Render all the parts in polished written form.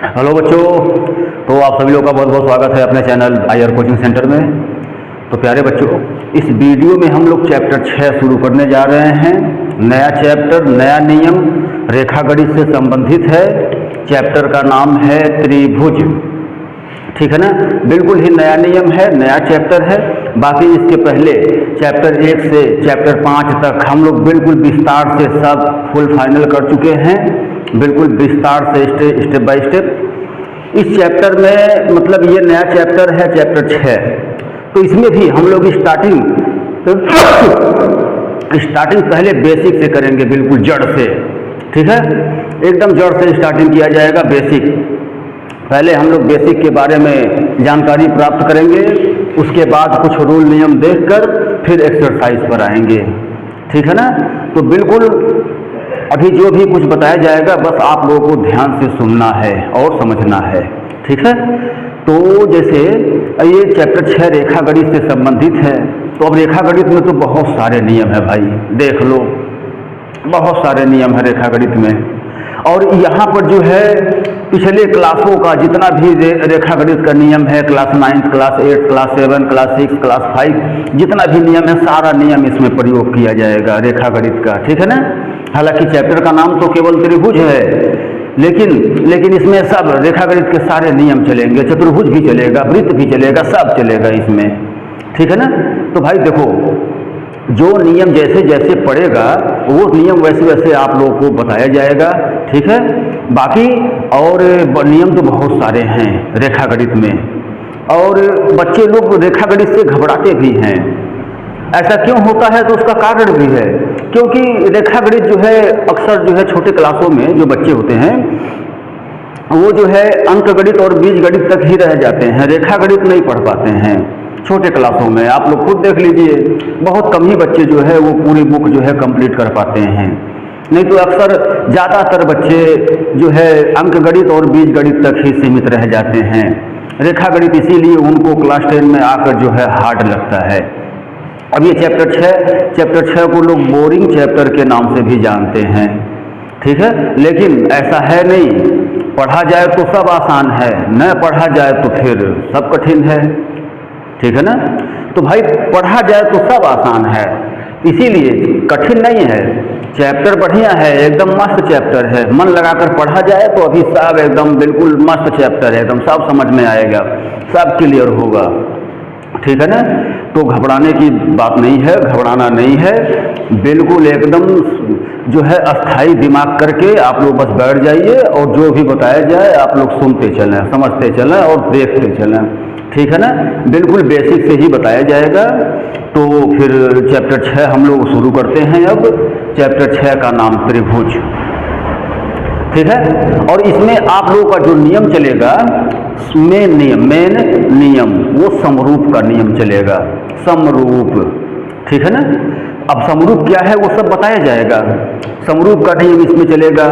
Hello बच्चों, तो आप सभी लोगों का बहुत बहुत स्वागत है अपने चैनल आईआर कोचिंग सेंटर में। तो प्यारे बच्चों, इस वीडियो में हम लोग चैप्टर 6 शुरू करने जा रहे हैं। नया चैप्टर, नया नियम रेखा गणित से संबंधित है। चैप्टर का नाम है त्रिभुज। ठीक है ना, बिल्कुल ही नया नियम है, नया चैप्टर है। बाकी इसके पहले चैप्टर 1 से चैप्टर 5 तक हम लोग बिल्कुल विस्तार से सब फुल फाइनल कर चुके हैं, बिल्कुल विस्तार से स्टेप बाय स्टेप। इस चैप्टर में मतलब ये नया चैप्टर है, चैप्टर 6। तो इसमें भी हम लोग स्टार्टिंग पहले बेसिक से करेंगे, बिल्कुल जड़ से। ठीक है, एकदम जड़ से स्टार्टिंग किया जाएगा, बेसिक। पहले हम लोग बेसिक के बारे में जानकारी प्राप्त करेंगे, उसके बाद कुछ रूल नियम देखकर फिर एक्सरसाइज पर आएंगे। ठीक है ना, तो बिल्कुल अभी जो भी कुछ बताया जाएगा बस आप लोगों को ध्यान से सुनना है और समझना है। ठीक है, तो जैसे ये चैप्टर 6 रेखा गणित से संबंधित है। तो अब रेखा गणित में तो बहुत सारे नियम है भाई, देख लो, बहुत सारे नियम है रेखा गणित में। और यहाँ पर जो है पिछले क्लासों का जितना भी रेखा गणित का नियम है, class 9, class 8, class 7, class 6, class 5, जितना भी नियम है सारा नियम इसमें प्रयोग किया जाएगा रेखा गणित का। ठीक है ना, हालांकि चैप्टर का नाम तो केवल त्रिभुज है, लेकिन इसमें सब रेखा गणित के सारे नियम चलेंगे। चतुर्भुज भी चलेगा, वृत्त भी चलेगा, सब चलेगा इसमें। ठीक है ना, तो भाई देखो, जो नियम जैसे जैसे पड़ेगा वो नियम वैसे वैसे आप लोगों को बताया जाएगा। ठीक है, बाकी और नियम तो बहुत सारे हैं रेखा गणित में, और बच्चे लोग रेखा गणित से घबराते भी हैं। ऐसा क्यों होता है? तो उसका कारण भी है, क्योंकि रेखा गणित जो है अक्सर जो है छोटे क्लासों में जो बच्चे होते हैं वो जो है अंक गणित और बीज गणित तक ही रह जाते हैं, रेखा गणित नहीं पढ़ पाते हैं छोटे क्लासों में। आप लोग खुद देख लीजिए, बहुत कम ही बच्चे जो है वो पूरी बुक जो है कंप्लीट कर पाते हैं। नहीं तो अक्सर ज़्यादातर बच्चे जो है अंक गणित और बीज गणित तक ही सीमित रह जाते हैं। रेखा गणित इसीलिए उनको क्लास 10 में आकर जो है हार्ड लगता है। अब ये चैप्टर 6 को लोग बोरिंग चैप्टर के नाम से भी जानते हैं। ठीक है, लेकिन ऐसा है नहीं, पढ़ा जाए तो सब आसान है, न पढ़ा जाए तो फिर सब कठिन है। ठीक है ना, तो भाई पढ़ा जाए तो सब आसान है, इसीलिए कठिन नहीं है। चैप्टर बढ़िया है, एकदम मस्त चैप्टर है, मन लगाकर पढ़ा जाए तो अभी सब एकदम बिल्कुल मस्त चैप्टर है, एकदम सब समझ में आएगा, सब क्लियर होगा। ठीक है ना, तो घबराने की बात नहीं है, घबराना नहीं है, बिल्कुल एकदम जो है अस्थाई दिमाग करके आप लोग बस बैठ जाइए और जो भी बताया जाए आप लोग सुनते चलें, समझते चलें और देखते चलें। ठीक है ना, बिल्कुल बेसिक से ही बताया जाएगा। तो फिर चैप्टर 6 हम लोग शुरू करते हैं। अब चैप्टर 6 का नाम त्रिभुज। ठीक है, और इसमें आप लोगों का जो नियम चलेगा, मेन नियम वो समरूप का नियम चलेगा, समरूप। ठीक है ना, अब समरूप क्या है वो सब बताया जाएगा। समरूप का नियम इसमें चलेगा।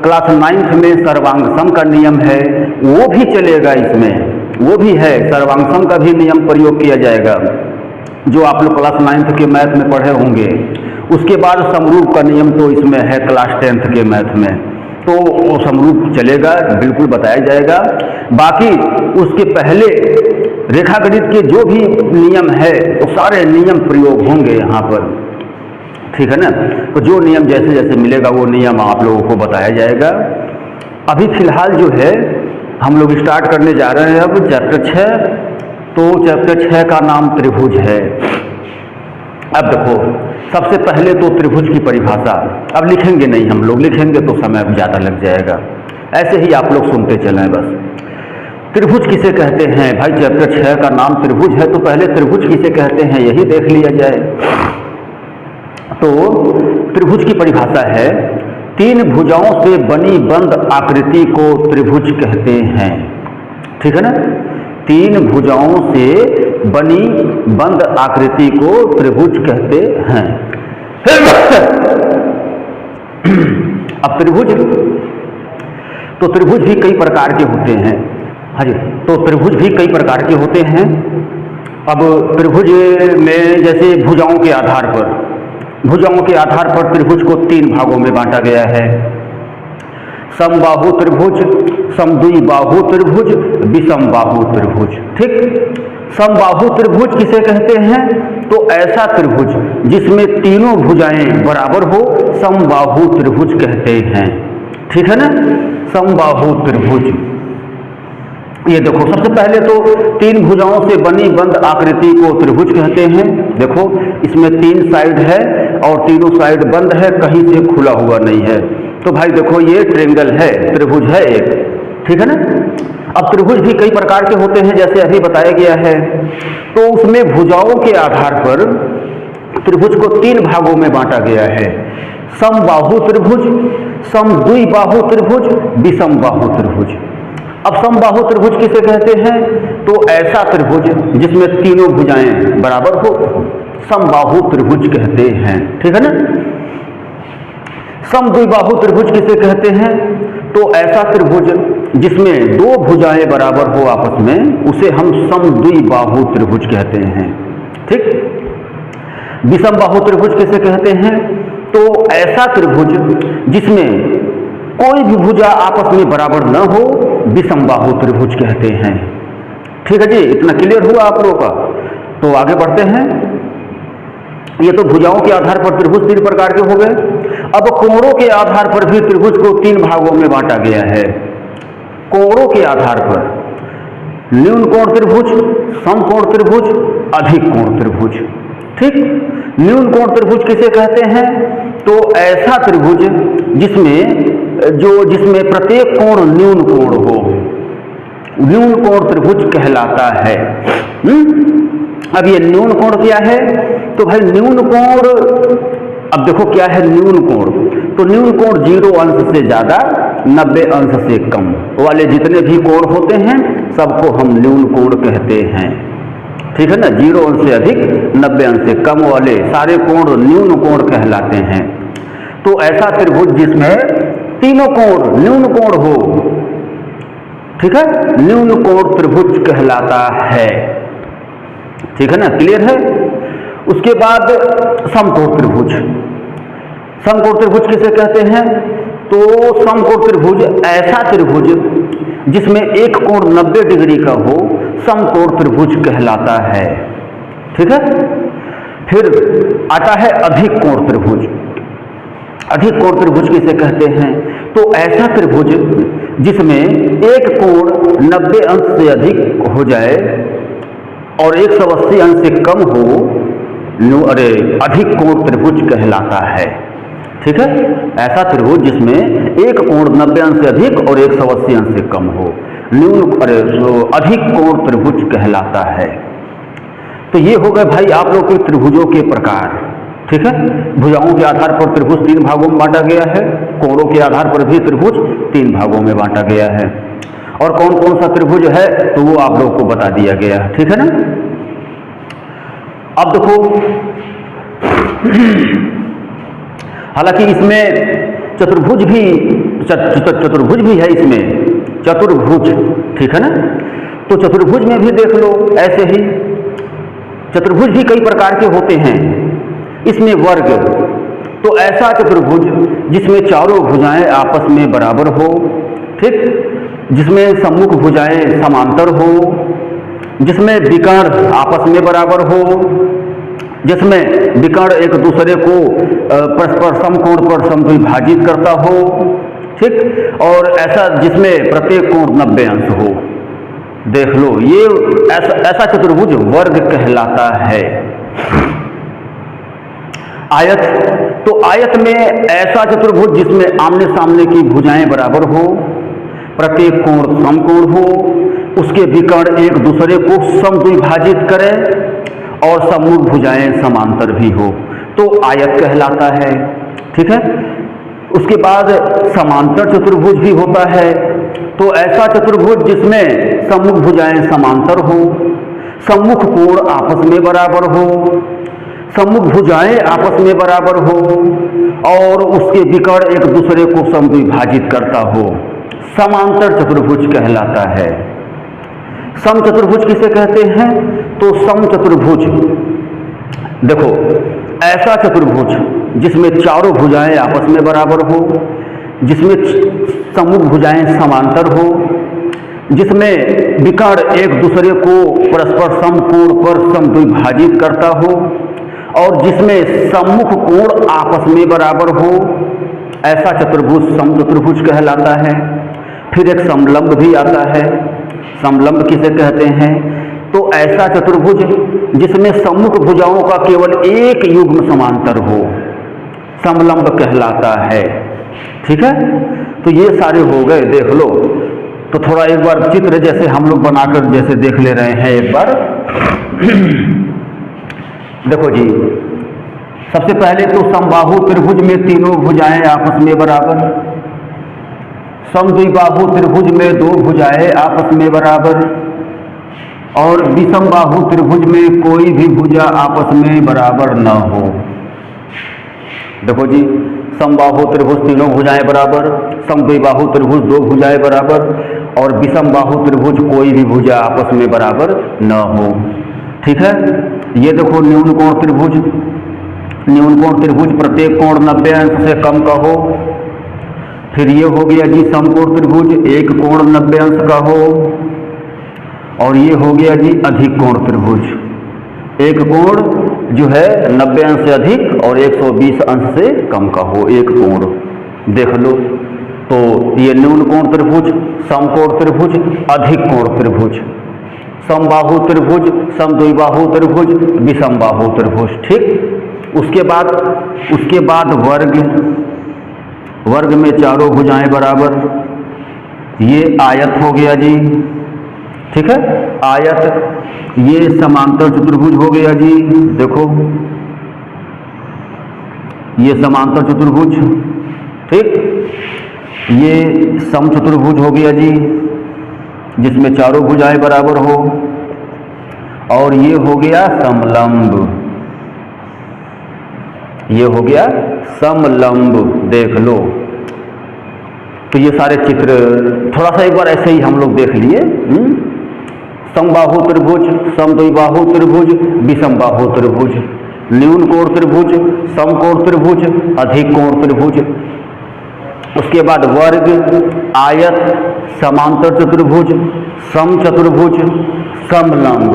क्लास 9 में सर्वांग सम का नियम है, वो भी चलेगा इसमें, वो भी है, सर्वांग सम का भी नियम प्रयोग किया जाएगा, जो आप लोग क्लास 9 के मैथ में पढ़े होंगे। उसके बाद समरूप का नियम तो इसमें है क्लास 10 के मैथ में, तो वो समरूप चलेगा, बिल्कुल बताया जाएगा। बाकी उसके पहले रेखा गणित के जो भी नियम है वो सारे नियम प्रयोग होंगे यहाँ पर। ठीक है ना, तो जो नियम जैसे जैसे मिलेगा वो नियम आप लोगों को बताया जाएगा। अभी फिलहाल जो है हम लोग स्टार्ट करने जा रहे हैं अब चैप्टर 6। तो चैप्टर 6 का नाम त्रिभुज है। अब देखो, सबसे पहले तो त्रिभुज की परिभाषा, अब लिखेंगे नहीं हम लोग, लिखेंगे तो समय ज़्यादा लग जाएगा, ऐसे ही आप लोग सुनते चलें बस। त्रिभुज किसे कहते हैं भाई? चैप्टर 6 का नाम त्रिभुज है, तो पहले त्रिभुज किसे कहते हैं यही देख लिया जाए। तो त्रिभुज की परिभाषा है, 3 भुजाओं से बनी बंद आकृति को त्रिभुज कहते हैं। ठीक है ना, 3 भुजाओं से बनी बंद आकृति को त्रिभुज कहते हैं। अब त्रिभुज भी कई प्रकार के होते हैं। हाँ जी, तो त्रिभुज भी कई प्रकार के होते हैं। अब त्रिभुज में जैसे भुजाओं के आधार पर त्रिभुज को 3 भागों में बांटा गया है। समबाहु त्रिभुज, समद्विबाहु त्रिभुज, विषमबाहु त्रिभुज। ठीक, समबाहु त्रिभुज किसे कहते हैं? तो ऐसा त्रिभुज जिसमें तीनों भुजाएं बराबर हो, समबाहु त्रिभुज कहते हैं। ठीक है ना, समबाहु त्रिभुज। ये देखो, सबसे पहले तो तीन भुजाओं से बनी बंद आकृति को त्रिभुज कहते हैं। देखो, इसमें तीन साइड है और तीनों साइड बंद है, कहीं से खुला हुआ नहीं है। तो भाई देखो, ये ट्रायंगल है, त्रिभुज है एक। ठीक है ना। अब त्रिभुज भी कई प्रकार के होते हैं, जैसे अभी बताया गया है। तो उसमें भुजाओं के आधार पर त्रिभुज को तीन भागों में बांटा गया है: समबाहु त्रिभुज, समद्विबाहु त्रिभुज, विषमबाहु त्रिभुज। अब समबाहु त्रिभुज किसे कहते हैं? तो ऐसा त्रिभुज जिसमें तीनों भुजाएं बराबर हो, समबाहु त्रिभुज कहते हैं। ठीक है ना। समद्विबाहु त्रिभुज किसे कहते हैं? तो ऐसा त्रिभुज जिसमें दो भुजाएं बराबर हो आपस में, उसे हम समद्विबाहु त्रिभुज कहते हैं। ठीक। विषमबाहु त्रिभुज किसे कहते हैं? तो ऐसा त्रिभुज जिसमें कोई भी भुजा आपस में बराबर न हो, विषमबाहु त्रिभुज कहते हैं। ठीक है जी, इतना क्लियर हुआ आप लोगों का? तो आगे बढ़ते हैं। ये तो भुजाओं के आधार पर त्रिभुज तीन प्रकार के हो गए। अब कोणों के आधार पर भी त्रिभुज को तीन भागों में बांटा गया है। कोणों के आधार पर न्यून कोण त्रिभुज, समकोण त्रिभुज, अधिक कोण त्रिभुज। ठीक। न्यून कोण त्रिभुज किसे कहते हैं? तो ऐसा त्रिभुज जिसमें प्रत्येक कोण न्यून कोण हो, न्यून कोण त्रिभुज कहलाता है। अब ये न्यून कोण क्या है? तो भाई न्यून कोण, अब देखो क्या है न्यून कोण? तो न्यून कोण 0 अंश से ज्यादा 90 अंश से कम वाले जितने भी कोण होते हैं सबको हम न्यून कोण कहते हैं। ठीक है ना। 0 अंश से अधिक, 90 अंश से कम वाले सारे कोण न्यून कोण कहलाते हैं। तो ऐसा त्रिभुज जिसमें तीनों कोण न्यून कोण हो, ठीक है, न्यून कोण त्रिभुज कहलाता है। ठीक है ना, क्लियर है। उसके बाद समकोण त्रिभुज। समकोण त्रिभुज किसे कहते हैं? तो समकोण त्रिभुज ऐसा त्रिभुज जिसमें एक कोण 90 डिग्री का हो, समकोण त्रिभुज कहलाता है। ठीक है। फिर आता है अधिक कोण त्रिभुज। अधिक कोण त्रिभुज किसे कहते हैं? तो ऐसा त्रिभुज जिसमें एक कोण 90 अंश से अधिक हो जाए और 180 अंश से कम हो, अधिक कोण त्रिभुज कहलाता है। ठीक है। ऐसा त्रिभुज जिसमें एक कोण 90 अंश से अधिक और 180 अंश से कम हो, अधिक कोण त्रिभुज कहलाता है। तो ये हो गए भाई आप लोग के त्रिभुजों के प्रकार। ठीक है। भुजाओं के आधार पर त्रिभुज तीन भागों में बांटा गया है, कोणों के आधार पर भी त्रिभुज तीन भागों में बांटा गया है। और कौन कौन सा त्रिभुज है तो वो आप लोगों को बता दिया गया। ठीक है ना। अब देखो, हालांकि इसमें चतुर्भुज भी है, इसमें चतुर्भुज। ठीक है ना। तो चतुर्भुज में भी देख लो ऐसे ही, चतुर्भुज भी कई प्रकार के होते हैं। इसमें वर्ग, तो ऐसा चतुर्भुज जिसमें चारों भुजाएं आपस में बराबर हो, ठीक, जिसमें सम्मुख भुजाएं समांतर हो, जिसमें विकर्ण आपस में बराबर हो, जिसमें विकर्ण एक दूसरे को परस्पर समकोण पर समद्विभाजित करता हो, ठीक, और ऐसा जिसमें प्रत्येक कोण 90 अंश हो। देख लो, ये ऐसा चतुर्भुज वर्ग कहलाता है। आयत, तो आयत में ऐसा चतुर्भुज जिसमें आमने सामने की भुजाएं बराबर हो, प्रत्येक कोण समकोण हो, उसके विकर्ण एक दूसरे को समद्विभाजित करें और सम्मुख भुजाएं समांतर भी हो, तो आयत कहलाता है। ठीक है। उसके बाद समांतर चतुर्भुज भी होता है। तो ऐसा चतुर्भुज जिसमें सम्मुख भुजाएं समांतर हो, सम्मुख कोण आपस में बराबर हो, सम्मुख भुजाएं आपस में बराबर हो और उसके विकर्ण एक दूसरे को समद्विभाजित करता हो, समांतर चतुर्भुज कहलाता है। समचतुर्भुज किसे कहते हैं? तो समचतुर्भुज, देखो, ऐसा चतुर्भुज जिसमें चारों भुजाएं आपस में बराबर हो, जिसमें सम्मुख भुजाएं समांतर हो, जिसमें विकर्ण एक दूसरे को परस्पर समकोण पर समद्विभाजित करता हो, और जिसमें सम्मुख कोण आपस में बराबर हो, ऐसा चतुर्भुज समचतुर्भुज कहलाता है। फिर एक समलंब भी आता है। समलंब किसे कहते हैं? तो ऐसा चतुर्भुज जिसमें सम्मुख भुजाओं का केवल एक युग्म समांतर हो, समलंब कहलाता है। ठीक है, तो ये सारे हो गए, देख लो। तो थोड़ा एक बार चित्र जैसे हम लोग बनाकर जैसे देख ले रहे हैं एक बार। देखो जी, सबसे पहले तो समबाहु त्रिभुज में तीनों भुजाएं आपस में बराबर, समद्विबाहु त्रिभुज में दो भुजाएं आपस में बराबर, और विषम बाहु त्रिभुज में कोई भी भुजा आपस में बराबर न हो। देखो जी, समबाहु त्रिभुज तीनों भुजाएं बराबर, समद्विबाहु त्रिभुज दो भुजाएं बराबर, और विषम बाहु त्रिभुज कोई भी भुजा आपस में बराबर न हो। ठीक है, ये देखो न्यून कोण त्रिभुज, न्यून कोण त्रिभुज प्रत्येक कोण 90 अंश से कम का हो। फिर ये हो गया जी समकोण त्रिभुज, एक कोण 90 अंश का हो। और ये हो गया जी अधिक कोण त्रिभुज, एक कोण जो है 90 अंश से अधिक और 120 अंश से कम का हो, एक कोण। देख लो, तो ये न्यून कोण त्रिभुज, समकोण त्रिभुज, अधिक कोण त्रिभुज, समबाहु त्रिभुज, समद्विबाहु त्रिभुज, विषम बाहु त्रिभुज। ठीक, उसके बाद वर्ग, वर्ग में चारों भुजाएं बराबर, ये आयत हो गया जी। ठीक है, आयत, ये समांतर चतुर्भुज हो गया जी। देखो ये समांतर चतुर्भुज, ठीक, ये समचतुर्भुज हो गया जी, जिसमें चारों भुजाएं बराबर हो। और ये हो गया समलंब, ये हो गया समलंब। देख लो, तो ये सारे चित्र थोड़ा सा एक बार ऐसे ही हम लोग देख लिए। समबाहु त्रिभुज, समद्विबाहु त्रिभुज, विषम बाहु त्रिभुज, न्यून कोण त्रिभुज, समकोण त्रिभुज, अधिक कोण त्रिभुज। उसके बाद वर्ग, आयत, समांतर चतुर्भुज, समचतुर्भुज, समलंब।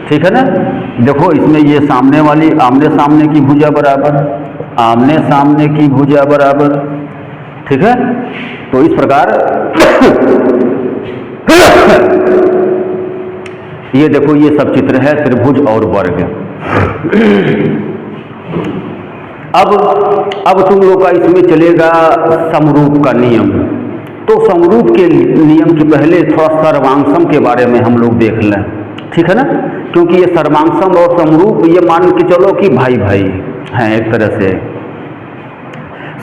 ठीक है ना। देखो इसमें ये सामने वाली आमने सामने की भुजा बराबर, आमने सामने की भुजा बराबर। ठीक है, तो इस प्रकार ये देखो ये सब चित्र है त्रिभुज और वर्ग। अब तुम लोग का इसमें चलेगा समरूप का नियम। तो समरूप के नियम के पहले थोड़ा सर्वांगसम के बारे में हम लोग देख लें। ठीक है ना, क्योंकि ये सर्वांगसम और समरूप ये मान के चलो कि भाई भाई हैं एक तरह से।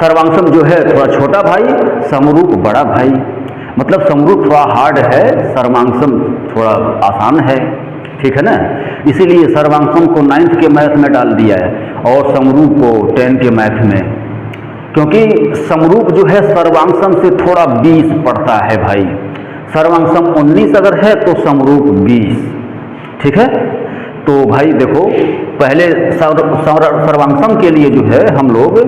सर्वांगसम जो है थोड़ा छोटा भाई, समरूप बड़ा भाई। मतलब समरूप थोड़ा हार्ड है, सर्वांगसम थोड़ा आसान है। ठीक है ना, इसीलिए सर्वांगसम को 9th के मैथ में डाल दिया है और समरूप को 10 के मैथ में, क्योंकि समरूप जो है सर्वांगसम से थोड़ा 20 पड़ता है भाई। सर्वांगसम 19 अगर है तो समरूप 20। ठीक है, तो भाई देखो पहले सर्वांगसम के लिए जो है हम लोग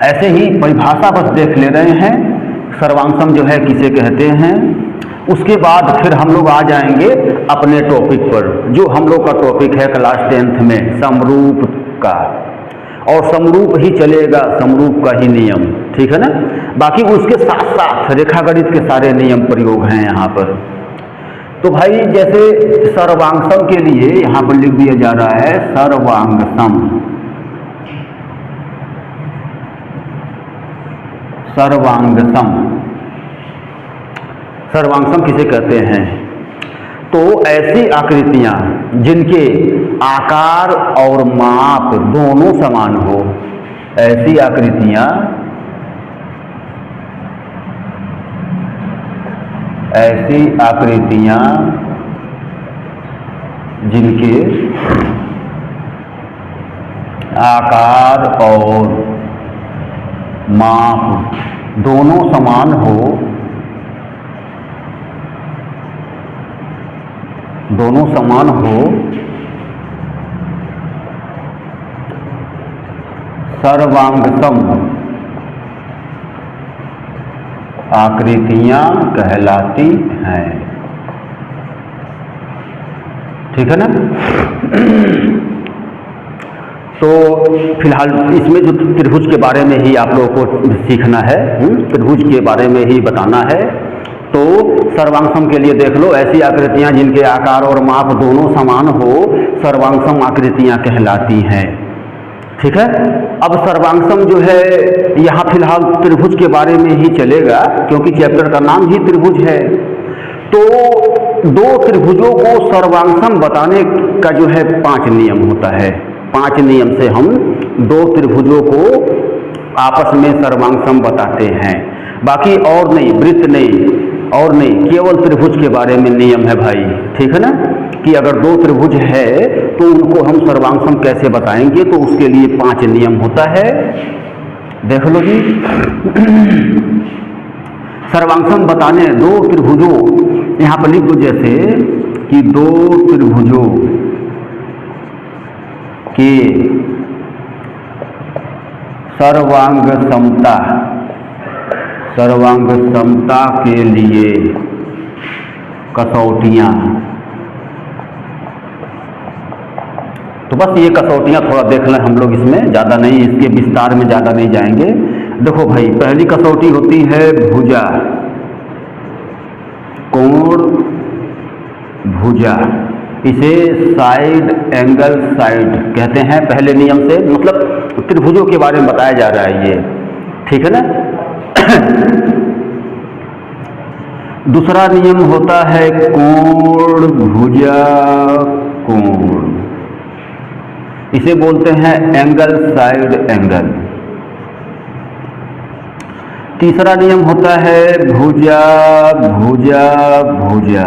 ऐसे ही परिभाषा बस देख ले रहे हैं, सर्वांगसम जो है किसे कहते हैं। उसके बाद फिर हम लोग आ जाएंगे अपने टॉपिक पर, जो हम लोग का टॉपिक है क्लास 10th में समरूप का, और समरूप ही चलेगा, समरूप का ही नियम। ठीक है ना, बाकी उसके साथ साथ रेखागणित के सारे नियम प्रयोग हैं यहाँ पर। तो भाई जैसे सर्वांगसम के लिए यहाँ पर लिख दिया जा रहा है सर्वांगसम। सर्वांगसम, सर्वांगसम किसे कहते हैं? तो ऐसी आकृतियां जिनके आकार और माप दोनों समान हो, ऐसी आकृतियां, ऐसी आकृतियां जिनके आकार और माप दोनों समान हो, दोनों समान हो, सर्वांगसम आकृतियां कहलाती हैं। ठीक है ना। तो फिलहाल इसमें जो त्रिभुज के बारे में ही आप लोगों को सीखना है, त्रिभुज के बारे में ही बताना है। तो सर्वांगसम के लिए देख लो, ऐसी आकृतियां जिनके आकार और माप दोनों समान हो सर्वांगसम आकृतियां कहलाती हैं। ठीक है। अब सर्वांगसम जो है यहाँ फिलहाल त्रिभुज के बारे में ही चलेगा, क्योंकि चैप्टर का नाम ही त्रिभुज है। तो दो त्रिभुजों को सर्वांगसम बताने का जो है 5 नियम होता है। 5 नियम से हम दो त्रिभुजों को आपस में सर्वांगसम बताते हैं। बाकी और नहीं, वृत्त नहीं, और नहीं, केवल त्रिभुज के बारे में नियम है भाई। ठीक है ना, कि अगर दो त्रिभुज है तो उनको हम सर्वांगसम कैसे बताएंगे, तो उसके लिए 5 नियम होता है। देख लो जी। सर्वांगसम बताने दो त्रिभुजों, यहां पर लिख दो जैसे कि दो त्रिभुजों के सर्वांग समता के लिए कसौटियां। तो बस ये कसौटियां थोड़ा देख लें हम लोग, इसमें ज़्यादा नहीं, इसके विस्तार में ज़्यादा नहीं जाएंगे। देखो भाई, पहली कसौटी होती है भुजा, कोण भुजा, इसे साइड एंगल साइड कहते हैं पहले नियम से, मतलब त्रिभुजों के बारे में बताया जा रहा है ये। ठीक है ना। दूसरा नियम होता है कोण भुजा कोण, इसे बोलते हैं एंगल साइड एंगल। तीसरा नियम होता है भुजा भुजा भुजा,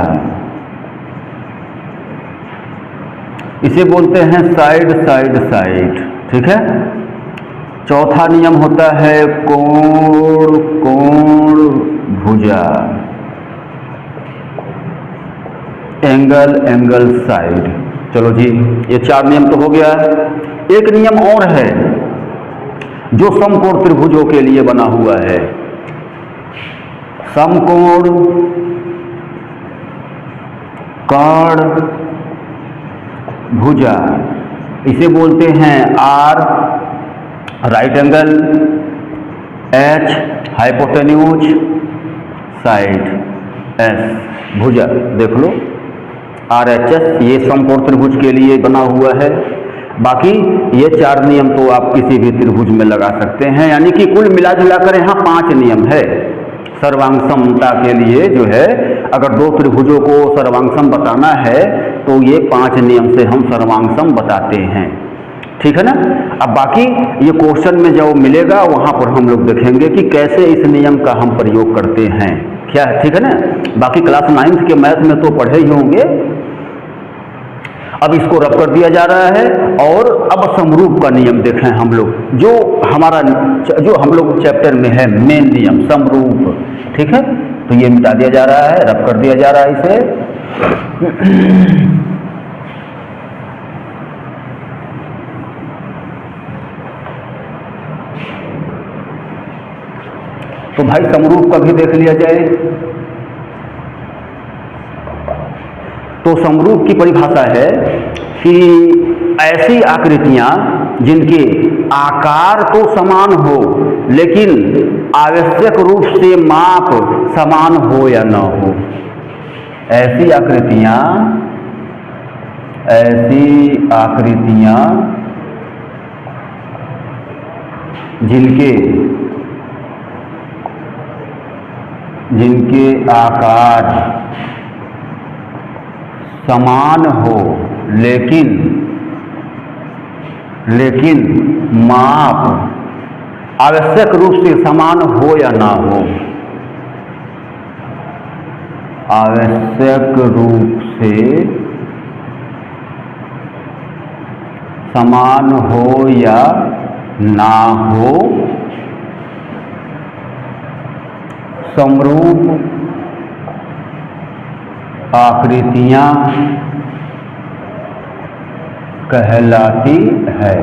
इसे बोलते हैं साइड साइड साइड। ठीक है। चौथा नियम होता है कोण कोण भुजा, एंगल एंगल साइड। चलो जी, ये 4 नियम तो हो गया। एक नियम और है जो समकोण त्रिभुजों के लिए बना हुआ है। समकोण कर्ण भुजा, इसे बोलते हैं R right angle, H hypotenuse, side S भुजा। देख लो RHS, ये समकोण त्रिभुज के लिए बना हुआ है। बाकी ये 4 नियम तो आप किसी भी त्रिभुज में लगा सकते हैं, यानी कि कुल मिला जुलाकर यहाँ 5 नियम है सर्वांगसमता के लिए। जो है अगर दो त्रिभुजों को सर्वांगसम बताना है तो ये 5 नियम से हम सर्वांगसम बताते हैं। ठीक है ना। अब बाकी ये क्वेश्चन में जो मिलेगा वहाँ पर हम लोग देखेंगे कि कैसे इस नियम का हम प्रयोग करते हैं क्या है। ठीक है ना। बाकी क्लास 9th के मैथ में तो पढ़े ही होंगे। अब इसको रब कर दिया जा रहा है और अब समरूप का नियम देखें हम लोग, जो हम लोग चैप्टर में है मेन नियम समरूप। ठीक है। तो ये मिटा दिया जा रहा है, रब कर दिया जा रहा है इसे। तो भाई समरूप का भी देख लिया जाए। तो समरूप की परिभाषा है कि ऐसी आकृतियां जिनके आकार तो समान हो लेकिन आवश्यक रूप से माप समान हो या न हो। ऐसी आकृतियां जिनके आकार समान हो लेकिन माप आवश्यक रूप से समान हो या ना हो। आवश्यक रूप से समान हो या ना हो, समरूप आकृतियां कहलाती है।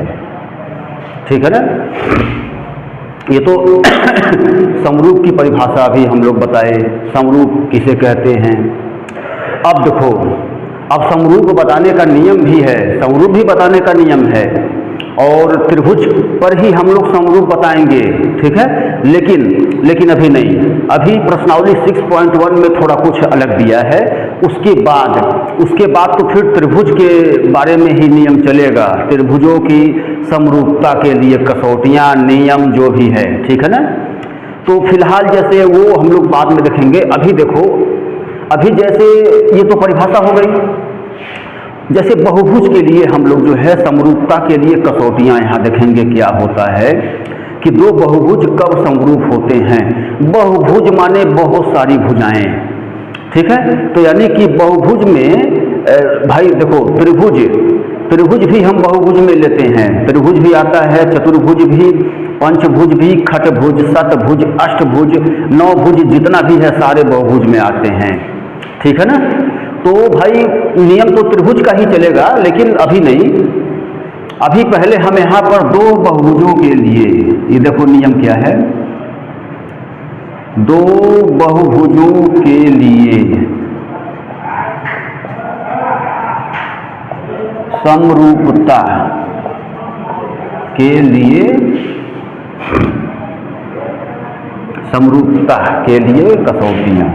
ठीक है ना। ये तो समरूप की परिभाषा भी हम लोग बताए, समरूप किसे कहते हैं। अब देखो, अब समरूप बताने का नियम भी है, समरूप भी बताने का नियम है, और त्रिभुज पर ही हम लोग समरूप बताएंगे, ठीक है। लेकिन अभी नहीं, अभी प्रश्नावली 6.1 में थोड़ा कुछ अलग दिया है। उसके बाद तो फिर त्रिभुज के बारे में ही नियम चलेगा, त्रिभुजों की समरूपता के लिए कसौटियाँ, नियम जो भी है, ठीक है ना। तो फिलहाल जैसे वो हम लोग बाद में देखेंगे। अभी देखो, अभी जैसे ये तो परिभाषा हो गई, जैसे बहुभुज के लिए हम लोग जो है समरूपता के लिए कसौटियाँ यहाँ देखेंगे क्या होता है कि दो बहुभुज कब समरूप होते हैं। बहुभुज माने बहुत सारी भुजाएं, ठीक है। तो यानी कि बहुभुज में भाई देखो, त्रिभुज भी हम बहुभुज में लेते हैं, त्रिभुज भी आता है, चतुर्भुज भी, पंचभुज भी, खटभुज, शतभुज, अष्टभुज, नवभुज, जितना भी है सारे बहुभुज में आते हैं, ठीक है ना। तो भाई नियम तो त्रिभुज का ही चलेगा, लेकिन अभी नहीं, अभी पहले हम यहाँ पर दो बहुभुजों के लिए, ये देखो नियम क्या है, दो बहुभुजों के लिए समरूपता के लिए, समरूपता के लिए कसौटियाँ।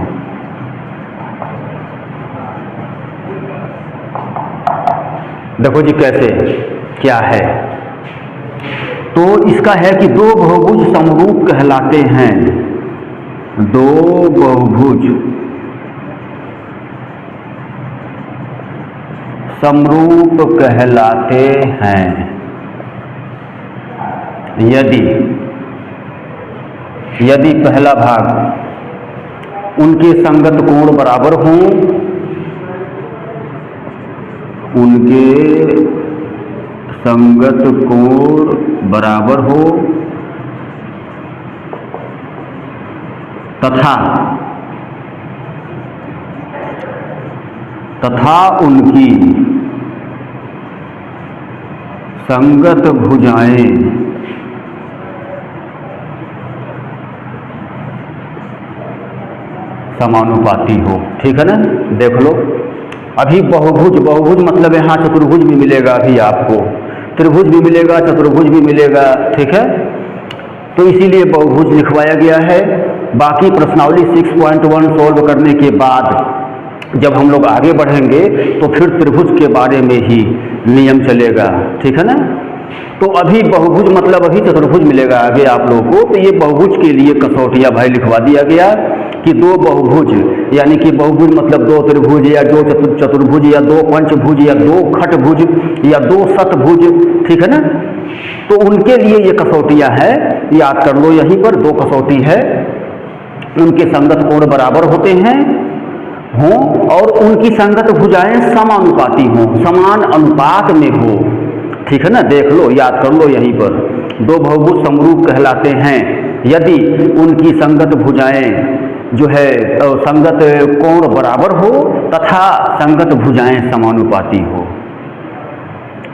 देखो जी कैसे क्या है, तो इसका है कि दो बहुभुज समरूप कहलाते हैं, दो बहुभुज समरूप कहलाते हैं यदि पहला भाग उनके संगत कोण बराबर हों, उनके संगत कोण बराबर हो, तथा उनकी संगत भुजाएं समानुपाती हो, ठीक है ना। देख लो, अभी बहुभुज मतलब यहाँ चतुर्भुज भी मिलेगा, अभी आपको त्रिभुज भी मिलेगा, चतुर्भुज भी मिलेगा, ठीक है। तो इसीलिए बहुभुज लिखवाया गया है। बाकी प्रश्नावली 6.1 सॉल्व करने के बाद जब हम लोग आगे बढ़ेंगे तो फिर त्रिभुज के बारे में ही नियम चलेगा, ठीक है ना। तो अभी बहुभुज मतलब अभी चतुर्भुज मिलेगा आगे आप लोगों को। तो ये बहुभुज के लिए कसौटियाँ भाई लिखवा दिया गया कि दो बहुभुज, यानी कि बहुभुज मतलब दो त्रिभुज या दो चतुर्भुज या दो पंचभुज या दो खटभुज या दो शतभुज, ठीक है ना। तो उनके लिए ये कसौटियाँ हैं, याद कर लो, यहीं पर दो कसौटी है, उनके संगत कोण बराबर होते हैं हों और उनकी संगत भुजाएं समानुपाती हों, समान अनुपात में हो, ठीक है ना। देख लो, याद कर लो, यहीं पर दो बहुभुज समरूप कहलाते हैं यदि उनकी संगत भुजाएं जो है संगत कोण बराबर हो तथा संगत भुजाएं समानुपाती हो,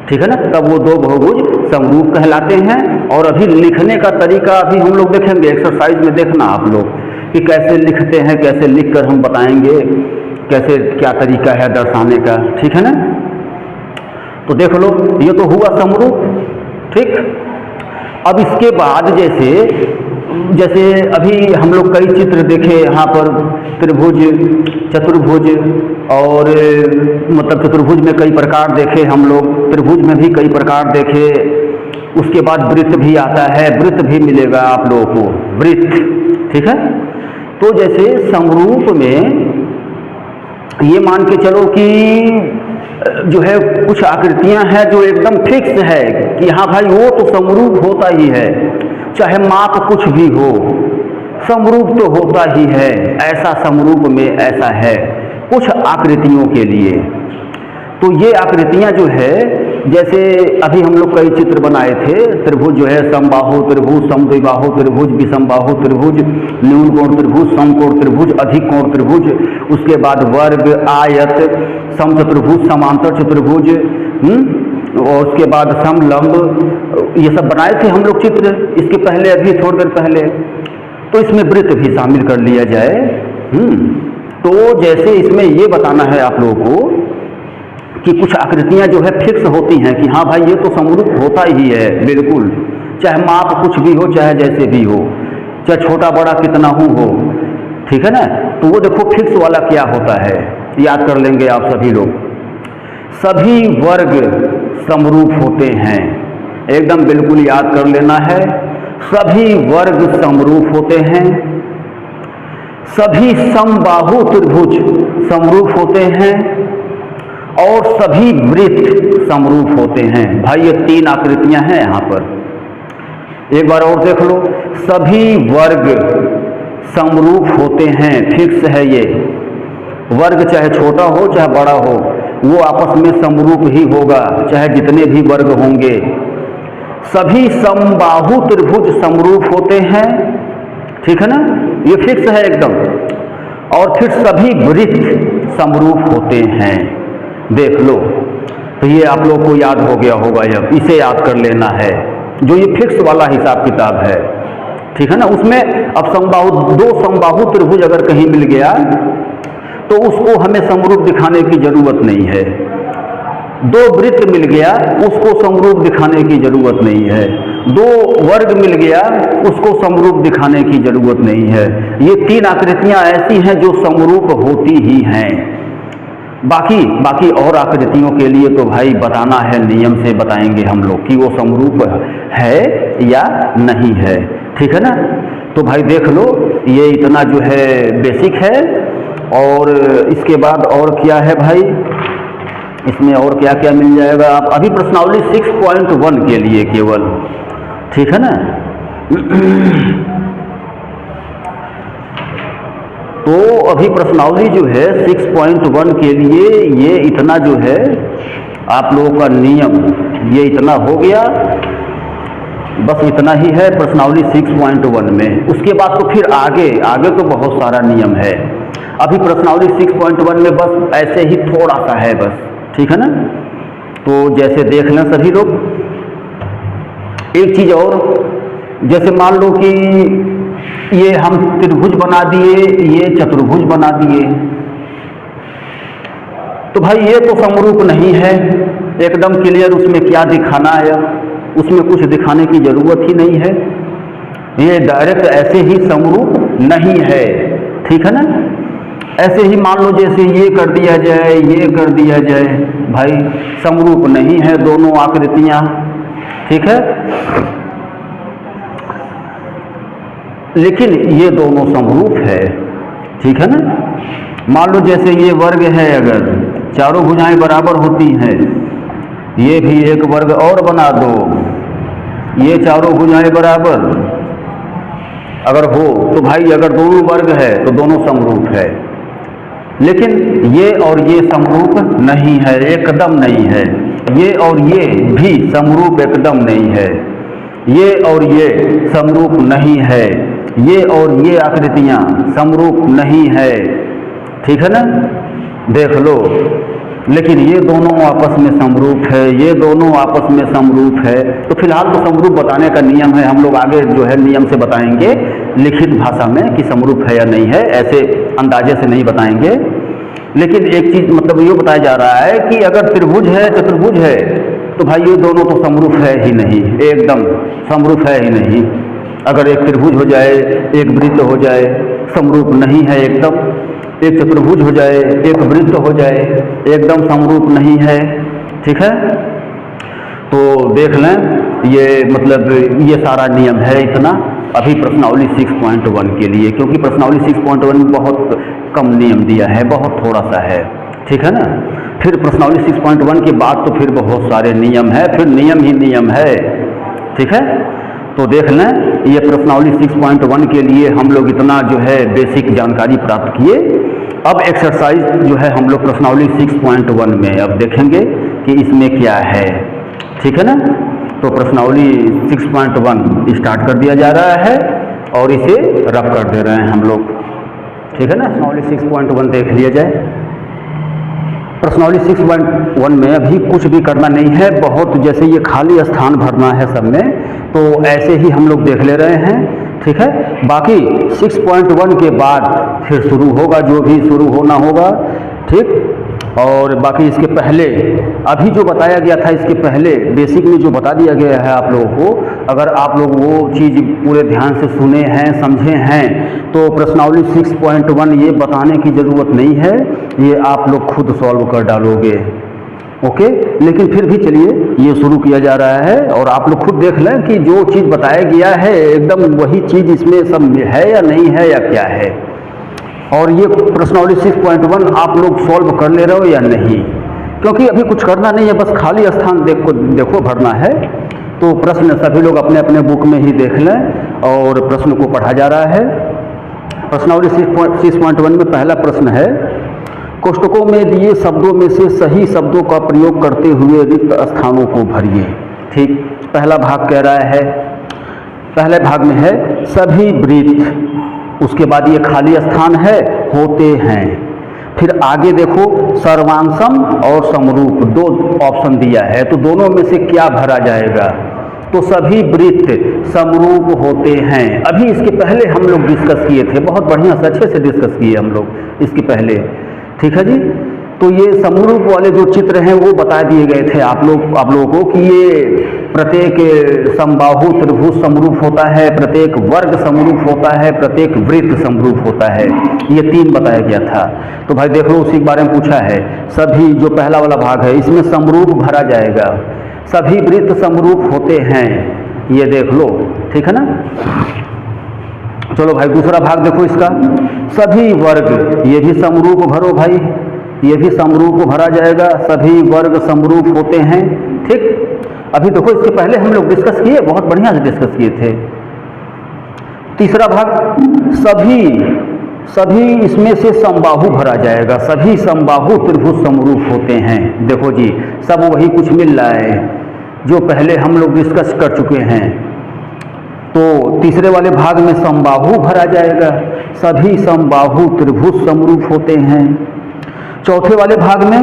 ठीक है ना। तब वो दो बहुभुज समरूप कहलाते हैं। और अभी लिखने का तरीका अभी हम लोग देखेंगे, एक्सरसाइज में देखना आप लोग कि कैसे लिखते हैं, कैसे लिखकर हम बताएंगे, कैसे क्या तरीका है दर्शाने का, ठीक है ना। तो देख लो, ये तो हुआ समरूप, ठीक। अब इसके बाद जैसे अभी हम लोग कई चित्र देखे यहाँ पर, त्रिभुज, चतुर्भुज, और मतलब चतुर्भुज में कई प्रकार देखे हम लोग, त्रिभुज में भी कई प्रकार देखे। उसके बाद वृत्त भी आता है, वृत्त भी मिलेगा आप लोगों को, वृत्त, ठीक है। तो जैसे समरूप में ये मान के चलो कि जो है कुछ आकृतियां हैं जो एकदम फिक्स है कि हाँ भाई वो तो समरूप होता ही है, चाहे माप कुछ भी हो, समरूप तो होता ही है। ऐसा समरूप में ऐसा है कुछ आकृतियों के लिए। तो ये आकृतियां जो है, जैसे अभी हम लोग कई चित्र बनाए थे, त्रिभुज जो है समबाहु त्रिभुज, समद्विबाहु त्रिभुज, विषमबाहु त्रिभुज, न्यून कोण त्रिभुज, समकोण त्रिभुज, अधिक कोण त्रिभुज, उसके बाद वर्ग, आयत, समचतुर्भुज, समांतर चतुर्भुज, और उसके बाद सम लंब ये सब बनाए थे हम लोग चित्र इसके पहले, अभी थोड़ी देर पहले। तो इसमें वृत्त भी शामिल कर लिया जाए। तो जैसे इसमें ये बताना है आप लोगों को कि कुछ आकृतियां जो है फिक्स होती हैं कि हाँ भाई ये तो समरूप होता ही है बिल्कुल, चाहे माप कुछ भी हो, चाहे जैसे भी हो, चाहे छोटा बड़ा कितना हो, ठीक है ना। तो वो देखो फिक्स वाला क्या होता है, याद कर लेंगे आप सभी लोग। सभी वर्ग समरूप होते हैं, एकदम बिल्कुल याद कर लेना है। सभी वर्ग समरूप होते हैं, सभी समबाहु त्रिभुज समरूप होते हैं और सभी वृत्त समरूप होते हैं। भाई ये 3 आकृतियां हैं यहाँ पर, एक बार और देख लो। सभी वर्ग समरूप होते हैं, फिक्स है ये। वर्ग चाहे छोटा हो चाहे बड़ा हो, वो आपस में समरूप ही होगा, चाहे जितने भी वर्ग होंगे। सभी समबाहु त्रिभुज समरूप होते हैं, ठीक है ना, ये फिक्स है एकदम। और फिर सभी वृत्त समरूप होते हैं, देख लो। तो ये आप लोग को याद हो गया होगा, अब इसे याद कर लेना है, जो ये फिक्स वाला हिसाब किताब है, ठीक है ना। उसमें अब दो समबाहु त्रिभुज अगर कहीं मिल गया तो उसको हमें समरूप दिखाने की जरूरत नहीं है। 2 वृत्त मिल गया, उसको समरूप दिखाने की जरूरत नहीं है। 2 वर्ग मिल गया, उसको समरूप दिखाने की जरूरत नहीं है। ये 3 आकृतियां ऐसी हैं जो समरूप होती ही हैं। बाकी और आकृतियों के लिए तो भाई बताना है, नियम से बताएंगे हम लोग कि वो समरूप है या नहीं है, ठीक है ना। तो भाई देख लो, ये इतना जो है बेसिक है। और इसके बाद और क्या है भाई, इसमें और क्या क्या मिल जाएगा। आप अभी प्रश्नावली 6.1 के लिए केवल, ठीक है ना। तो अभी प्रश्नावली जो है 6.1 के लिए ये इतना जो है आप लोगों का नियम, ये इतना हो गया, बस इतना ही है प्रश्नावली 6.1 में। उसके बाद तो फिर आगे तो बहुत सारा नियम है। अभी प्रश्नावली 6.1 में बस ऐसे ही थोड़ा सा है बस, ठीक है ना। तो जैसे देख लें सभी लोग। एक चीज और, जैसे मान लो कि ये हम त्रिभुज बना दिए, ये चतुर्भुज बना दिए, तो भाई ये तो समरूप नहीं है, एकदम क्लियर। उसमें क्या दिखाना है, उसमें कुछ दिखाने की जरूरत ही नहीं है, ये डायरेक्ट ऐसे ही समरूप नहीं है, ठीक है ना। ऐसे ही मान लो जैसे ये कर दिया जाए, ये कर दिया जाए, भाई समरूप नहीं है दोनों आकृतियां, ठीक है। लेकिन ये दोनों समरूप है, ठीक है ना। मान लो जैसे ये वर्ग है, अगर चारों भुजाएं बराबर होती हैं, ये भी एक वर्ग और बना दो, ये चारों भुजाएं बराबर अगर हो तो भाई अगर दोनों वर्ग है तो दोनों समरूप है। लेकिन ये और ये समरूप नहीं है, एकदम नहीं है। ये और ये भी समरूप एकदम नहीं है, ये और ये समरूप नहीं है, ये और ये आकृतियां समरूप नहीं है, ठीक है ना, देख लो। लेकिन ये दोनों आपस में समरूप है, ये दोनों आपस में समरूप है। तो फिलहाल तो समरूप बताने का नियम है, हम लोग आगे जो है नियम से बताएंगे लिखित भाषा में कि समरूप है या नहीं है, ऐसे अंदाजे से नहीं बताएंगे। लेकिन एक चीज मतलब ये बताया जा रहा है कि अगर त्रिभुज है चतुर्भुज है तो भाई ये दोनों तो समरूप है ही नहीं, एकदम समरूप है ही नहीं। अगर एक त्रिभुज हो जाए, एक वृत्त हो जाए, समरूप नहीं है एकदम। एक चतुर्भुज हो जाए, एक वृत्त हो जाए, एकदम समरूप नहीं है, ठीक है। तो देख लें, ये मतलब ये सारा नियम है इतना अभी प्रश्नावली 6.1 के लिए, क्योंकि प्रश्नावली 6.1 में बहुत कम नियम दिया है, बहुत थोड़ा सा है, ठीक है ना। फिर प्रश्नावली 6.1 के बाद तो फिर बहुत सारे नियम है, फिर नियम ही नियम है, ठीक है। तो देख लें, ये प्रश्नावली 6.1 के लिए हम लोग इतना जो है बेसिक जानकारी प्राप्त किए। अब एक्सरसाइज जो है हम लोग प्रश्नावली 6.1 में अब देखेंगे कि इसमें क्या है, ठीक है ना। तो प्रश्नावली 6.1 स्टार्ट कर दिया जा रहा है और इसे रफ कर दे रहे हैं हम लोग, ठीक है ना। प्रश्नावली 6.1 देख लिया जाए। प्रश्नावली 6.1 में अभी कुछ भी करना नहीं है, बहुत जैसे ये खाली स्थान भरना है सब में, तो ऐसे ही हम लोग देख ले रहे हैं, ठीक है। बाकी 6.1 के बाद फिर शुरू होगा जो भी शुरू होना होगा, ठीक। और बाकी इसके पहले अभी जो बताया गया था, इसके पहले बेसिक में जो बता दिया गया है आप लोगों को, अगर आप लोग वो चीज़ पूरे ध्यान से सुने हैं, समझे हैं, तो प्रश्नावली 6.1 ये बताने की ज़रूरत नहीं है, ये आप लोग खुद सॉल्व कर डालोगे, ओके। लेकिन फिर भी चलिए ये शुरू किया जा रहा है और आप लोग खुद देख लें कि जो चीज़ बताया गया है एकदम वही चीज़ इसमें सब है या नहीं है या क्या है। और ये प्रश्नावली 6.1 आप लोग सॉल्व कर ले रहे हो या नहीं, क्योंकि अभी कुछ करना नहीं है, बस खाली स्थान देखो भरना है। तो प्रश्न सभी लोग अपने अपने बुक में ही देख लें और प्रश्न को पढ़ा जा रहा है। प्रश्नावली 6.1 में पहला प्रश्न है, कोष्ठकों में दिए शब्दों में से सही शब्दों का प्रयोग करते हुए रिक्त स्थानों को भरिए, ठीक। पहला भाग कह रहा है, पहले भाग में है सभी वृत्त, उसके बाद ये खाली स्थान है होते हैं, फिर आगे देखो सर्वांशम और समरूप, दो ऑप्शन दिया है, तो दोनों में से क्या भरा जाएगा, तो सभी वृत्त समरूप होते हैं। अभी इसके पहले हम लोग डिस्कस किए थे, बहुत बढ़िया से अच्छे से डिस्कस किए हम लोग इसके पहले, ठीक है जी। तो ये समरूप वाले जो चित्र हैं वो बता दिए गए थे आप लोगों को कि ये प्रत्येक समबाहु त्रिभुज समरूप होता है, प्रत्येक वर्ग समरूप होता है, प्रत्येक वृत्त समरूप होता है, ये 3 बताया गया था। तो भाई देख लो उसी के बारे में पूछा है, सभी जो पहला वाला भाग है इसमें समरूप भरा जाएगा, सभी वृत्त समरूप होते हैं, ये देख लो, ठीक है ना। चलो भाई दूसरा भाग देखो इसका, सभी वर्ग, ये भी समरूप भरो भाई, ये भी समरूप भरा जाएगा, सभी वर्ग समरूप होते हैं, ठीक। अभी देखो इसके पहले हम लोग डिस्कस किए, बहुत बढ़िया से डिस्कस किए थे। तीसरा भाग सभी इसमें से समबाहु भरा जाएगा, सभी समबाहु त्रिभुज समरूप होते हैं, देखो जी सब वही कुछ मिल रहा है जो पहले हम लोग डिस्कस कर चुके हैं। तो तीसरे वाले भाग में समबाहु भरा जाएगा, सभी समबाहु त्रिभुज समरूप होते हैं। चौथे वाले भाग में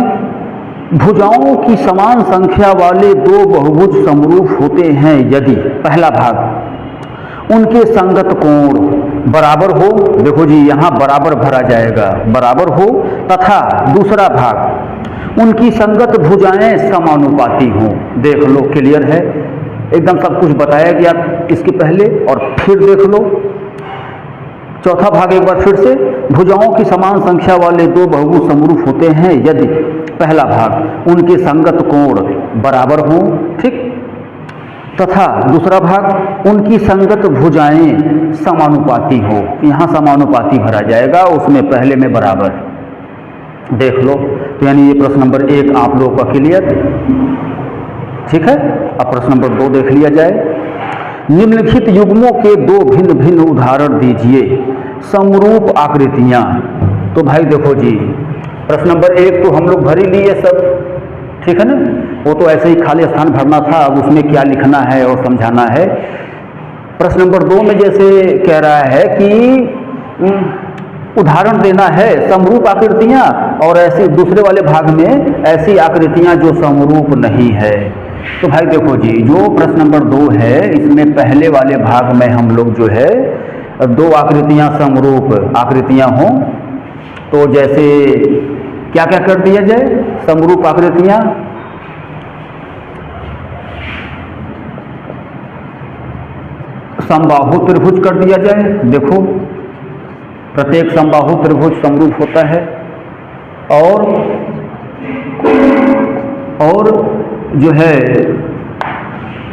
भुजाओं की समान संख्या वाले 2 बहुभुज समरूप होते हैं यदि, पहला भाग उनके संगत कोण बराबर हो, देखो जी यहाँ बराबर भरा जाएगा, बराबर हो, तथा दूसरा भाग उनकी संगत भुजाएं समानुपाती हों, देख लो क्लियर है, एकदम सब कुछ बताया गया इसके पहले और फिर देख लो। चौथा भाग एक बार फिर से, भुजाओं की समान संख्या वाले 2 बहुभुज समरूप होते हैं यदि, पहला भाग उनके संगत कोण बराबर हों, ठीक, तथा दूसरा भाग उनकी संगत भुजाएं समानुपाती हो, यहाँ समानुपाती भरा जाएगा, उसमें पहले में बराबर, देख लो। तो यानी ये प्रश्न नंबर 1 आप लोगों का क्लियर, ठीक है। अब प्रश्न नंबर 2 देख लिया जाए, निम्नलिखित युग्मों के 2 भिन्न भिन्न उदाहरण दीजिए, समरूप आकृतियां। तो भाई देखो जी प्रश्न नंबर 1 तो हम लोग भर ही लिए सब, ठीक है ना, वो तो ऐसे ही खाली स्थान भरना था, अब उसमें क्या लिखना है और समझाना है। प्रश्न नंबर 2 में जैसे कह रहा है कि उदाहरण देना है समरूप आकृतियां, और ऐसी दूसरे वाले भाग में ऐसी आकृतियां जो समरूप नहीं है। तो भाई देखो जी जो प्रश्न नंबर 2 है इसमें पहले वाले भाग में हम लोग जो है 2 आकृतियां समरूप आकृतियां हों, तो जैसे क्या क्या कर दिया जाए, समरूप आकृतियां समबाहु त्रिभुज कर दिया जाए, देखो प्रत्येक समबाहु त्रिभुज समरूप होता है, और जो है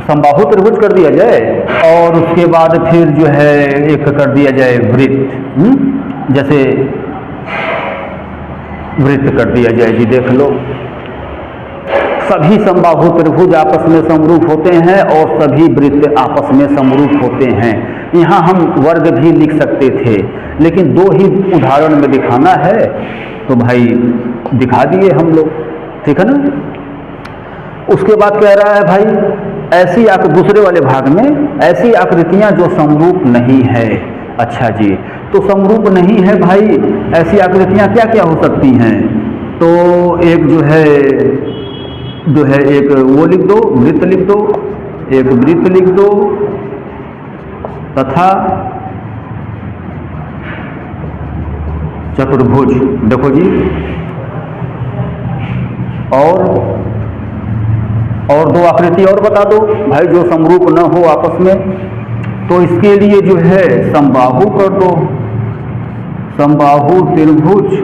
समबाहु त्रिभुज कर दिया जाए, और उसके बाद फिर जो है एक कर दिया जाए वृत्त, जैसे वृत्त कर दिया जाए जी, देख लो सभी समबाहु त्रिभुज आपस में समरूप होते हैं और सभी वृत्त आपस में समरूप होते हैं। यहाँ हम वर्ग भी लिख सकते थे लेकिन 2 ही उदाहरण में दिखाना है तो भाई दिखा दिए हम लोग, ठीक है ना। उसके बाद कह रहा है भाई ऐसी दूसरे वाले भाग में ऐसी आकृतियां जो समरूप नहीं है। अच्छा जी, तो समरूप नहीं है भाई, ऐसी आकृतियां क्या क्या हो सकती हैं? तो एक जो है एक वो लिख दो, वृत्त लिख दो, एक वृत्त लिख दो तथा चतुर्भुज। देखो जी, और दो आकृति और बता दो भाई जो समरूप न हो आपस में। तो इसके लिए जो है समबाहु कर दो, समबाहु त्रिभुज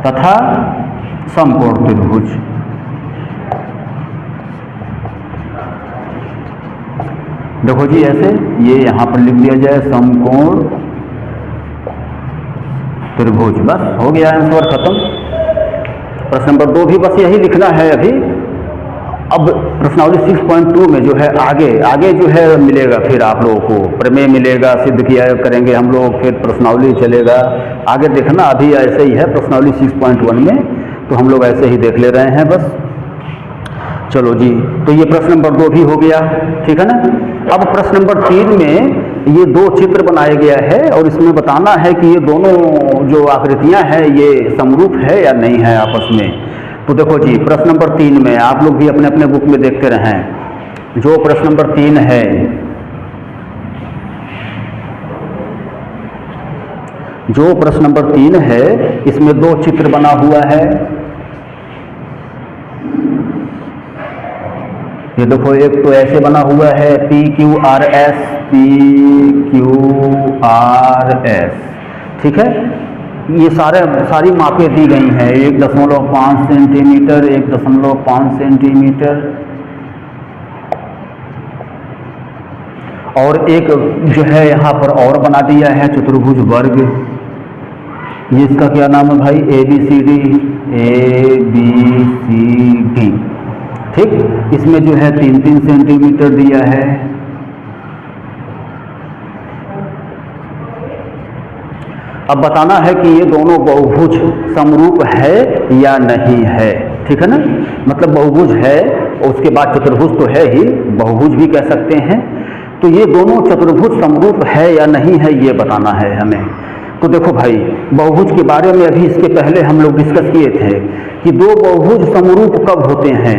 तथा समकोण त्रिभुज। देखो जी ऐसे ये यहां पर लिख दिया जाए समकोण त्रिभुज। बस हो गया आंसर खत्म। प्रश्न नंबर 2 भी बस यही लिखना है अभी। अब प्रश्नावली 6.2 में जो है आगे जो है मिलेगा, फिर आप लोगों को प्रमेय मिलेगा, सिद्ध किया करेंगे हम लोग, फिर प्रश्नावली चलेगा आगे देखना। अभी ऐसे ही है प्रश्नावली 6.1 में, तो हम लोग ऐसे ही देख ले रहे हैं बस। चलो जी, तो ये प्रश्न नंबर 2 भी हो गया, ठीक है ना। अब प्रश्न नंबर 3 में ये 2 चित्र बनाया गया है और इसमें बताना है कि ये दोनों जो आकृतियां हैं ये समरूप है या नहीं है आपस में। तो देखो जी, प्रश्न नंबर 3 में आप लोग भी अपने अपने बुक में देखते रहें। जो प्रश्न नंबर 3 है, जो प्रश्न नंबर 3 है इसमें 2 चित्र बना हुआ है। ये देखो, एक तो ऐसे बना हुआ है PQRS, PQRS, ठीक है। ये सारी मापें दी गई हैं, 1.5 सेंटीमीटर, 1.5 सेंटीमीटर, और एक जो है यहाँ पर और बना दिया है चतुर्भुज वर्ग। ये इसका क्या नाम है भाई? ABCD, ठीक। इसमें जो है 3-3 सेंटीमीटर दिया है। अब बताना है कि ये दोनों बहुभुज समरूप है या नहीं है, ठीक है ना। मतलब बहुभुज है, उसके बाद चतुर्भुज तो है ही, बहुभुज भी कह सकते हैं। तो ये दोनों चतुर्भुज समरूप है या नहीं है ये बताना है हमें। तो देखो भाई, बहुभुज के बारे में अभी इसके पहले हम लोग डिस्कस किए थे कि 2 बहुभुज समरूप कब होते हैं।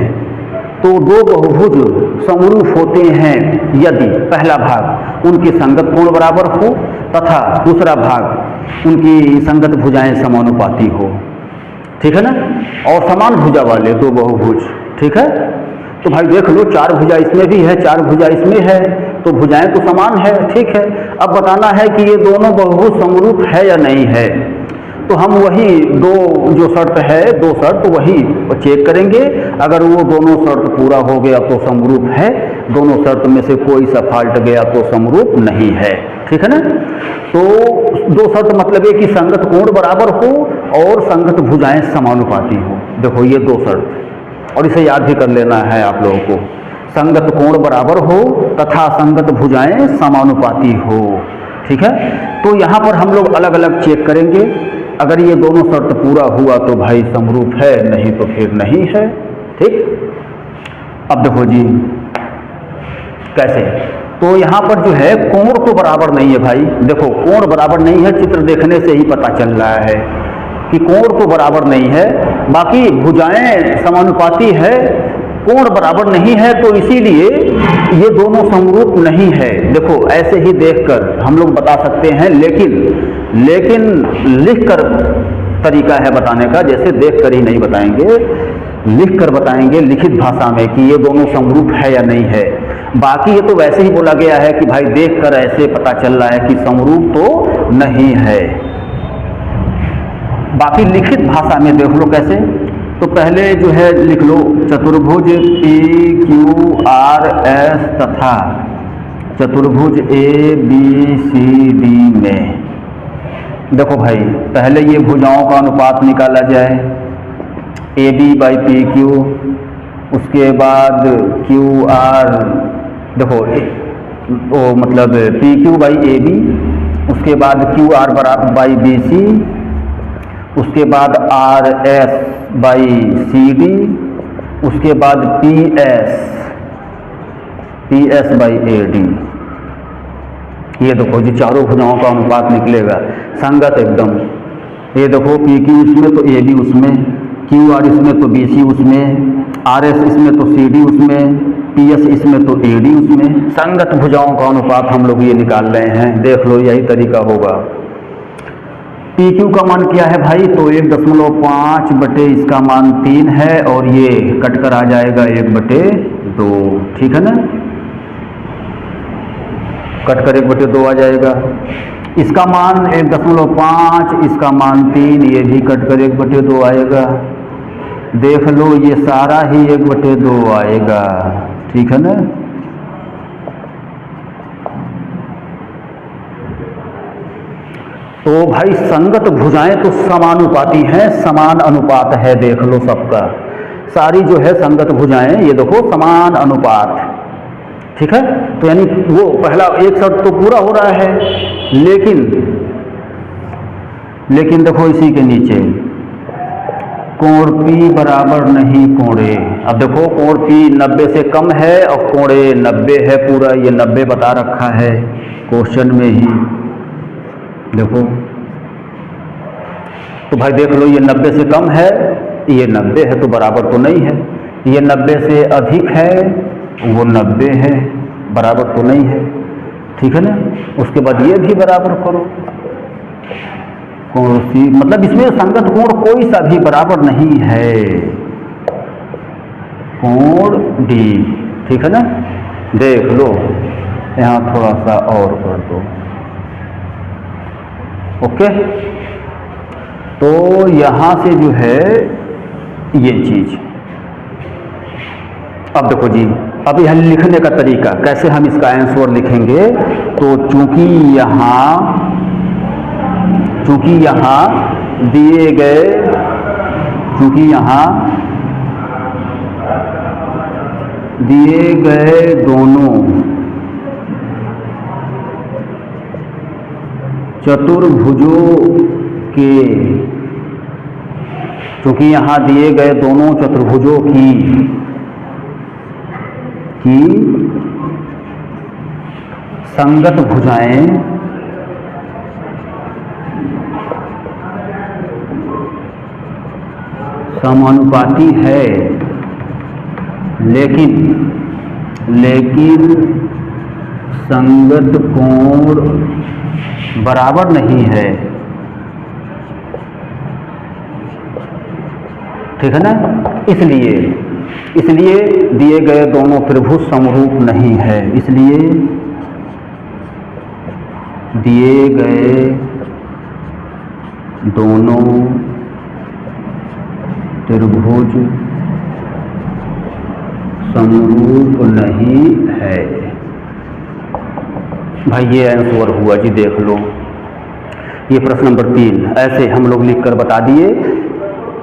तो 2 बहुभुज समरूप होते हैं यदि पहला भाग उनकी संगत कोण बराबर हो तथा दूसरा भाग उनकी संगत भुजाएं समानुपाती हो, ठीक है ना। और समान भुजा वाले 2 बहुभुज, ठीक है। तो भाई देख लो, 4 भुजा इसमें भी है, 4 भुजा इसमें है, तो भुजाएं तो समान है, ठीक है। अब बताना है कि ये दोनों बहुभुज समरूप है या नहीं है। तो हम वही 2 जो शर्त है, 2 शर्त वही चेक करेंगे। अगर वो दोनों शर्त पूरा हो गया तो समरूप है, दोनों शर्त में से कोई सा फाल्ट गया तो समरूप नहीं है, ठीक है ना। तो 2 शर्त मतलब है कि संगत कोण बराबर हो और संगत भुजाएं समानुपाती हो। देखो ये 2 शर्त, और इसे याद भी कर लेना है आप लोगों को। संगत कोण बराबर हो तथा संगत भुजाएं समानुपाती हो, ठीक है। तो यहाँ पर हम लोग अलग अलग चेक करेंगे। अगर ये दोनों शर्त पूरा हुआ तो भाई समरूप है, नहीं तो फिर नहीं है, ठीक। अब देखो जी कैसे, तो यहाँ पर जो है कोण तो बराबर नहीं है भाई। देखो कोण बराबर नहीं है, चित्र देखने से ही पता चल रहा है कि कोण तो बराबर नहीं है। बाकी भुजाएं समानुपाती है, कोण बराबर नहीं है, तो इसीलिए ये दोनों समरूप नहीं है। देखो ऐसे ही देखकर हम लोग बता सकते हैं, लेकिन लिखकर तरीका है बताने का, जैसे देखकर ही नहीं बताएंगे, लिखकर बताएंगे लिखित भाषा में कि ये दोनों समरूप है या नहीं है। बाकी ये तो वैसे ही बोला गया है कि भाई देखकर ऐसे पता चल रहा है कि समरूप तो नहीं है। बाकी लिखित भाषा में देख लो कैसे। तो पहले जो है लिख लो चतुर्भुज PQRS तथा चतुर्भुज ABCD में। देखो भाई पहले ये भुजाओं का अनुपात निकाला जाए, AB/PQ, उसके बाद QR, देखो वो मतलब PQ/AB, उसके बाद QR/BC, उसके बाद RS/CD, उसके बाद PS/AD। ये देखो जी चारों भुजाओं का अनुपात निकलेगा संगत एकदम, ये देखो पी क्यू इसमें तो ए बी उसमें, क्यू आर इसमें तो बी सी उसमें, आर एस इसमें तो सी डी उसमें, पी एस इसमें तो ए डी उसमें। संगत भुजाओं का अनुपात हम लोग ये निकाल रहे हैं, देख लो यही तरीका होगा। पी क्यू का मान क्या है भाई, तो 1.5 बटे इसका मान 3 है और ये कट कर आ जाएगा 1/2, ठीक है ना, कट कर 1/2 आ जाएगा। इसका मान 1.5, इसका मान 3, ये भी कट कर 1/2 आएगा। देख लो ये सारा ही 1/2 आएगा, ठीक है ना। तो भाई संगत भुजाएं तो समानुपाती हैं, समान अनुपात है, देख लो सबका, सारी जो है संगत भुजाएं ये देखो समान अनुपात, ठीक है। तो यानी वो पहला एक शर्त तो पूरा हो रहा है, लेकिन देखो इसी के नीचे कोण P बराबर नहीं कोण A। अब देखो कोण P 90 से कम है और कोण A 90 है पूरा, ये 90 बता रखा है क्वेश्चन में ही, देखो तो भाई देख लो ये 90 से कम है, ये 90 है तो बराबर तो नहीं है, ये 90 से अधिक है, वो 90 है, बराबर तो नहीं है, ठीक है ना। उसके बाद ये भी बराबर करो, कोण C मतलब इसमें संगत कोण कोई सा भी बराबर नहीं है, कोण D, ठीक है ना। देख लो यहाँ थोड़ा सा और कर दो, ओके। तो यहाँ से जो है ये चीज, अब देखो जी, अब यह लिखने का तरीका कैसे हम इसका आंसर लिखेंगे। तो चूंकि यहाँ दिए गए, दोनों चतुर्भुजों के, चूंकि यहाँ दिए गए दोनों चतुर्भुजों की संगत भुजाएं समानुपाती है, लेकिन संगत कोण बराबर नहीं है, ठीक है ना। इसलिए दिए गए दोनों त्रिभुज समरूप नहीं है, इसलिए दिए गए दोनों त्रिभुज समरूप नहीं है। भाई ये आंसर हुआ जी, देख लो ये प्रश्न नंबर 3 ऐसे हम लोग लिखकर बता दिए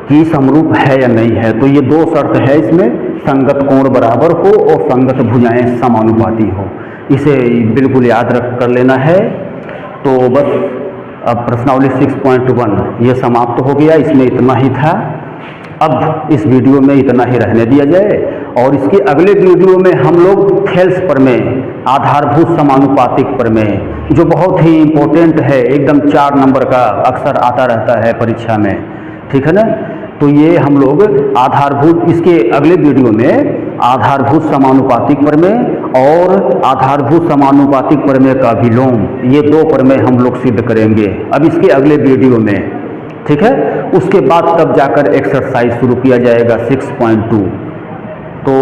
कि समरूप है या नहीं है। तो ये दो शर्त है इसमें, संगत कोण बराबर हो और संगत भुजाएं समानुपाती हो, इसे बिल्कुल याद रख कर लेना है। तो बस अब प्रश्नावली 6.1 ये समाप्त हो गया, इसमें इतना ही था। अब इस वीडियो में इतना ही रहने दिया जाए और इसके अगले वीडियो में हम लोग थेल्स प्रमेय, आधारभूत समानुपातिक प्रमेय, जो बहुत ही इम्पोर्टेंट है, एकदम 4 नंबर का अक्सर आता रहता है परीक्षा में, ठीक है ना। तो ये हम लोग आधारभूत, इसके अगले वीडियो में आधारभूत समानुपातिक प्रमेय और आधारभूत समानुपातिक प्रमेय का विलोम, ये 2 प्रमेय हम लोग सिद्ध करेंगे अब इसके अगले वीडियो में, ठीक है। उसके बाद तब जाकर एक्सरसाइज शुरू किया जाएगा 6.2। तो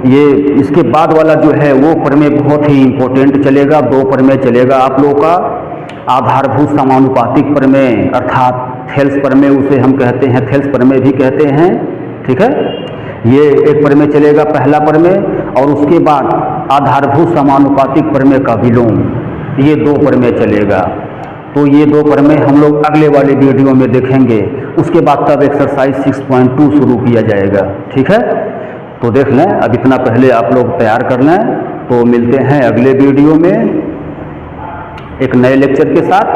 ये इसके बाद वाला जो है वो प्रमेय बहुत ही इम्पोर्टेंट चलेगा, 2 प्रमेय चलेगा आप लोगों का। आधारभूत समानुपातिक प्रमेय अर्थात थेल्स प्रमेय उसे हम कहते हैं, थेल्स प्रमेय भी कहते हैं, ठीक है। ये एक प्रमेय चलेगा, पहला प्रमेय, और उसके बाद आधारभूत समानुपातिक प्रमेय का विलोम, ये 2 प्रमेय चलेगा। तो ये 2 प्रमेय हम लोग अगले वाले वीडियो में देखेंगे। उसके बाद तब एक्सरसाइज 6.2 शुरू किया जाएगा, ठीक है। तो देख लें, अब इतना पहले आप लोग तैयार कर लें। तो मिलते हैं अगले वीडियो में एक नए लेक्चर के साथ।